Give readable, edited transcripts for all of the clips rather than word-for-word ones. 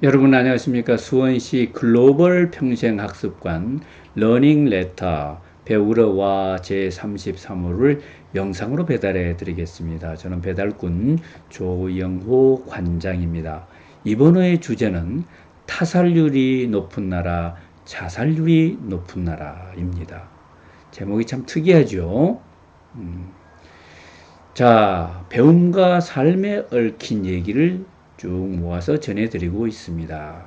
여러분 안녕하십니까. 수원시 글로벌 평생학습관 러닝 레터 배우러 와 제33호를 영상으로 배달해 드리겠습니다. 저는 배달꾼 조영호 관장입니다. 이번 호의 주제는 타살률이 높은 나라, 자살률이 높은 나라입니다. 제목이 참 특이하죠. 자, 배움과 삶에 얽힌 얘기를 쭉 모아서 전해드리고 있습니다.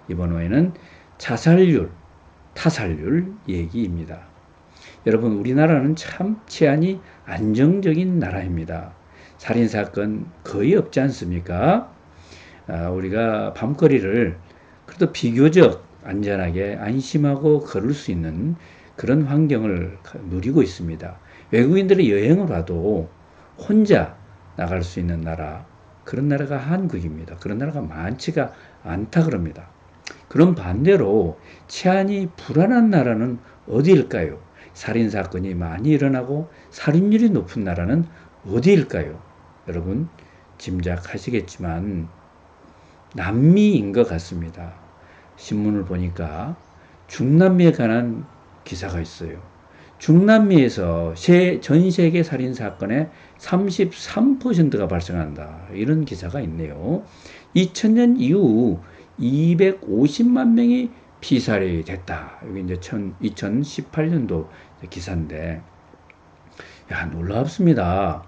이번 호에는 자살률, 타살률 얘기입니다. 여러분, 우리나라는 참 치안이 안정적인 나라입니다. 살인사건 거의 없지 않습니까? 우리가 밤거리를 그래도 비교적 안전하게 안심하고 걸을 수 있는 그런 환경을 누리고 있습니다. 외국인들이 여행을 와도 혼자 나갈 수 있는 나라, 그런 나라가 한국입니다. 그런 나라가 많지가 않다 그럽니다. 그럼 반대로 치안이 불안한 나라는 어디일까요? 살인사건이 많이 일어나고 살인율이 높은 나라는 어디일까요? 여러분 짐작하시겠지만 남미인 것 같습니다. 신문을 보니까 중남미에 관한 기사가 있어요. 중남미에서 전 세계 살인사건의 33%가 발생한다. 이런 기사가 있네요. 2000년 이후 250만 명이 피살이 됐다. 여기 이제 2018년도 기사인데, 야, 놀랍습니다.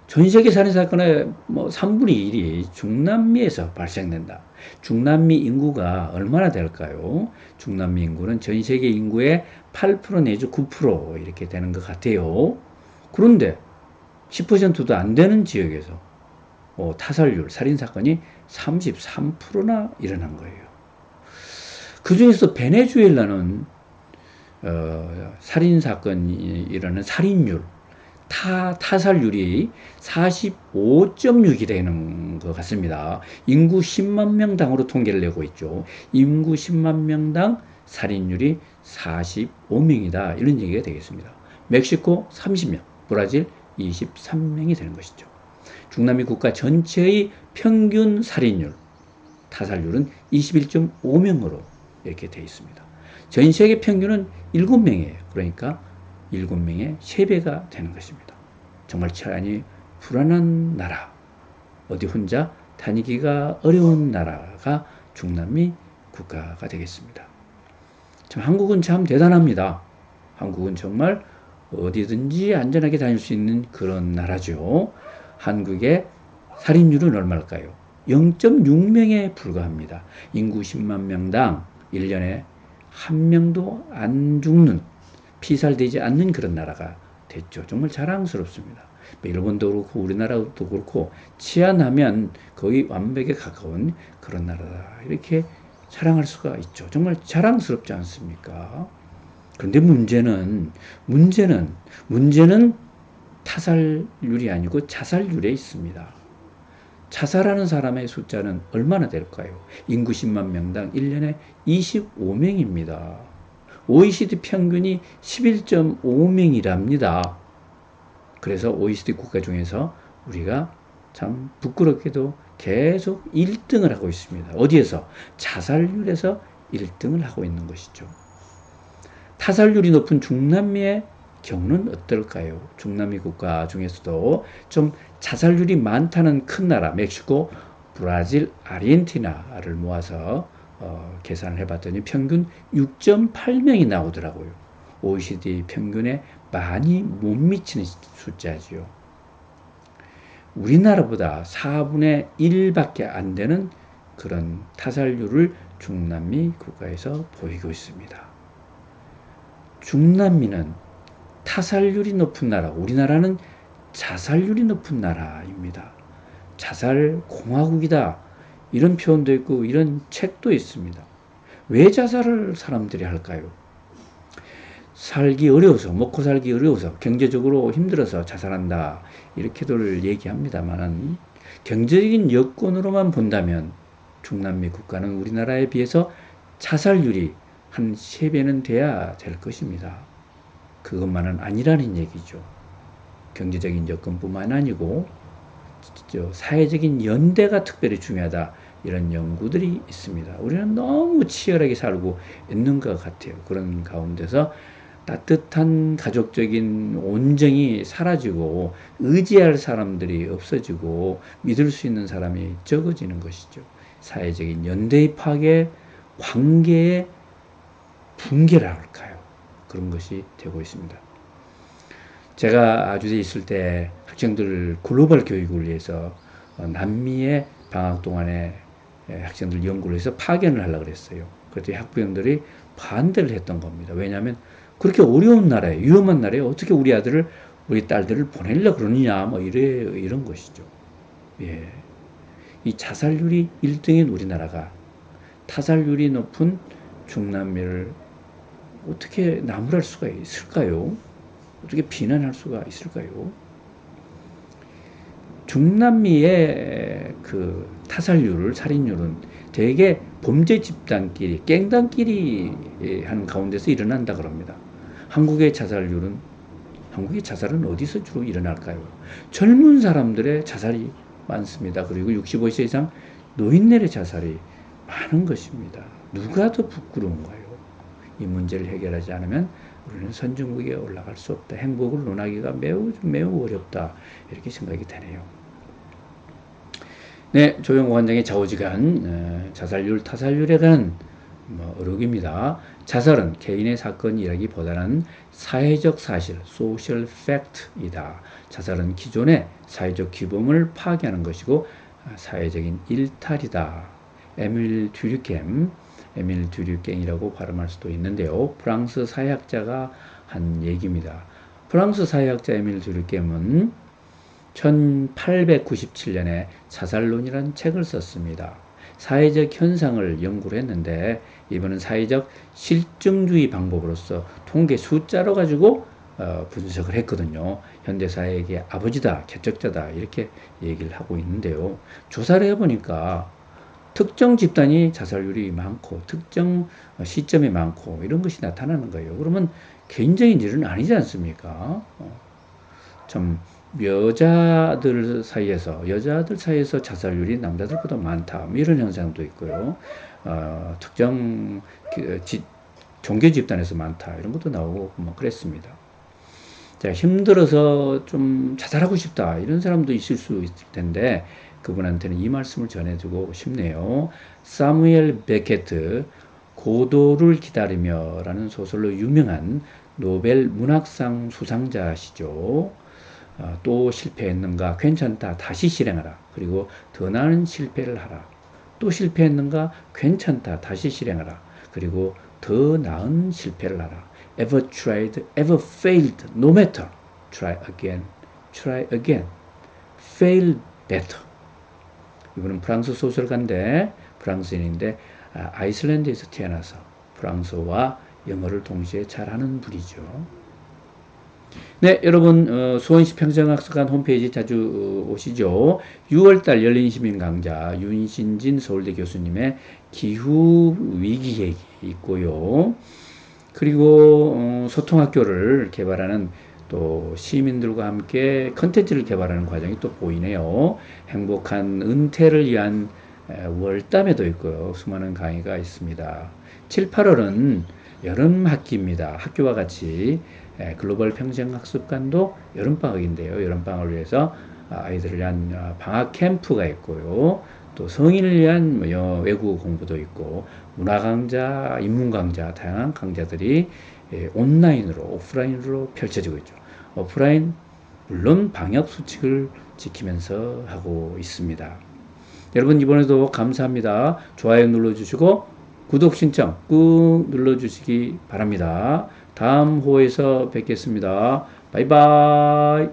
전 세계 살인사건의 3분의 1이 중남미에서 발생된다. 중남미 인구가 얼마나 될까요? 중남미 인구는 전 세계 인구의 8% 내지 9% 이렇게 되는 것 같아요. 그런데 10%도 안 되는 지역에서 타살률, 살인사건이 33%나 일어난 거예요. 그 중에서 베네수엘라는 살인사건이 일어나는 살인율, 타살률이 45.6이 되는 것 같습니다. 인구 10만 명당으로 통계를 내고 있죠. 인구 10만 명당 살인율이 45명이다. 이런 얘기가 되겠습니다. 멕시코 30명, 브라질 23명이 되는 것이죠. 중남미 국가 전체의 평균 살인율, 타살률은 21.5명으로 이렇게 되어 있습니다. 전 세계 평균은 7명이에요. 그러니까 7명의 3배가 되는 것입니다. 정말 치안이 불안한 나라, 어디 혼자 다니기가 어려운 나라가 중남미 국가가 되겠습니다. 참 한국은 참 대단합니다. 한국은 정말 어디든지 안전하게 다닐 수 있는 그런 나라죠. 한국의 살인율은 얼마일까요? 0.6명에 불과합니다. 인구 10만 명당 1년에 한 명도 안 죽는, 피살되지 않는 그런 나라가 됐죠. 정말 자랑스럽습니다. 일본도 그렇고 우리나라도 그렇고 치안하면 거의 완벽에 가까운 그런 나라다. 이렇게 자랑할 수가 있죠. 정말 자랑스럽지 않습니까? 그런데 문제는 타살률이 아니고 자살률에 있습니다. 자살하는 사람의 숫자는 얼마나 될까요? 인구 10만 명당 1년에 25명입니다. OECD 평균이 11.5명이랍니다. 그래서 OECD 국가 중에서 우리가 참 부끄럽게도 계속 1등을 하고 있습니다. 어디에서? 자살률에서 1등을 하고 있는 것이죠. 타살률이 높은 중남미의 경우는 어떨까요? 중남미 국가 중에서도 좀 자살률이 많다는 큰 나라, 멕시코, 브라질, 아르헨티나를 모아서 계산을 해봤더니 평균 6.8명이 나오더라고요. OECD 평균에 많이 못 미치는 숫자지요. 우리나라보다 4분의 1밖에 안 되는 그런 타살률을 중남미 국가에서 보이고 있습니다. 중남미는 타살률이 높은 나라, 우리나라는 자살률이 높은 나라입니다. 자살 공화국이다. 이런 표현도 있고 이런 책도 있습니다. 왜 자살을 사람들이 할까요? 살기 어려워서, 먹고 살기 어려워서, 경제적으로 힘들어서 자살한다. 이렇게들 얘기합니다만, 경제적인 여건으로만 본다면 중남미 국가는 우리나라에 비해서 자살률이 한 3배는 돼야 될 것입니다. 그것만은 아니라는 얘기죠. 경제적인 여건뿐만 아니고 사회적인 연대가 특별히 중요하다. 이런 연구들이 있습니다. 우리는 너무 치열하게 살고 있는 것 같아요. 그런 가운데서 따뜻한 가족적인 온정이 사라지고 의지할 사람들이 없어지고 믿을 수 있는 사람이 적어지는 것이죠. 사회적인 연대의 파괴, 관계의 붕괴라 할까요? 그런 것이 되고 있습니다. 제가 아주에 있을 때 학생들 글로벌 교육을 위해서 남미의 방학 동안에 학생들 연구를 해서 파견을 하려고 그랬어요. 그랬더니 학부형들이 반대를 했던 겁니다. 왜냐하면 그렇게 어려운 나라에, 위험한 나라에 어떻게 우리 아들을, 우리 딸들을 보내려고 그러느냐, 뭐 이런 것이죠. 예. 이 자살률이 1등인 우리나라가 타살률이 높은 중남미를 어떻게 나무랄 수가 있을까요? 어떻게 비난할 수가 있을까요? 중남미의 그 타살률, 살인율은 대개 범죄 집단끼리, 갱단끼리 하는 가운데서 일어난다 그럽니다. 한국의 자살은 어디서 주로 일어날까요? 젊은 사람들의 자살이 많습니다. 그리고 65세 이상 노인들의 자살이 많은 것입니다. 누가 더 부끄러운가요? 이 문제를 해결하지 않으면 우리는 선진국에 올라갈 수 없다. 행복을 논하기가 매우 어렵다. 이렇게 생각이 되네요. 네, 조영호 관장의 좌우지간 자살률, 타살률에 관한 어록입니다. 자살은 개인의 사건이라기보다는 사회적 사실, social fact이다. 자살은 기존의 사회적 규범을 파괴하는 것이고 사회적인 일탈이다. 에밀 듀류갱이라고 발음할 수도 있는데요. 프랑스 사회학자가 한 얘기입니다. 프랑스 사회학자 에밀 듀류갱은 1897년에 자살론이라는 책을 썼습니다. 사회적 현상을 연구를 했는데 이번은 사회적 실증주의 방법으로서 통계 숫자로 가지고 분석을 했거든요. 현대사회의 아버지다, 개척자다 이렇게 얘기를 하고 있는데요. 조사를 해보니까 특정 집단이 자살률이 많고 특정 시점이 많고 이런 것이 나타나는 거예요. 그러면 개인적인 일은 아니지 않습니까? 참 여자들 사이에서 자살률이 남자들보다 많다. 이런 현상도 있고요. 특정 종교 집단에서 많다. 이런 것도 나오고 뭐 그랬습니다. 자, 힘들어서 좀 자살하고 싶다. 이런 사람도 있을 수 있을 텐데 그분한테는 이 말씀을 전해주고 싶네요. 사무엘 베케트 고도를 기다리며 라는 소설로 유명한 노벨 문학상 수상자시죠. 또 실패했는가? 괜찮다. 다시 실행하라. 그리고 더 나은 실패를 하라. 또 실패했는가? 괜찮다. 다시 실행하라. 그리고 더 나은 실패를 하라. Ever tried, ever failed, no matter. Try again, try again. Fail better. 이분은 프랑스 소설가인데, 프랑스인인데, 아이슬란드에서 태어나서 프랑스어와 영어를 동시에 잘하는 분이죠. 네, 여러분 수원시 평생학습관 홈페이지 자주 오시죠. 6월달 열린시민 강좌 윤신진 서울대 교수님의 기후 위기 얘기 있고요. 그리고 소통학교를 개발하는 또 시민들과 함께 컨텐츠를 개발하는 과정이 또 보이네요. 행복한 은퇴를 위한 월담회도 있고요. 수많은 강의가 있습니다. 7, 8월은 여름 학기입니다. 학교와 같이 글로벌 평생학습관도 여름방학인데요. 여름방학을 위해서 아이들을 위한 방학 캠프가 있고요. 또 성인을 위한 외국어 공부도 있고 문화강좌, 인문강좌, 다양한 강좌들이 온라인으로 오프라인으로 펼쳐지고 있죠. 오프라인 물론 방역수칙을 지키면서 하고 있습니다. 여러분 이번에도 감사합니다. 좋아요 눌러주시고 구독 신청 꾹 눌러주시기 바랍니다. 다음 호에서 뵙겠습니다. 바이바이.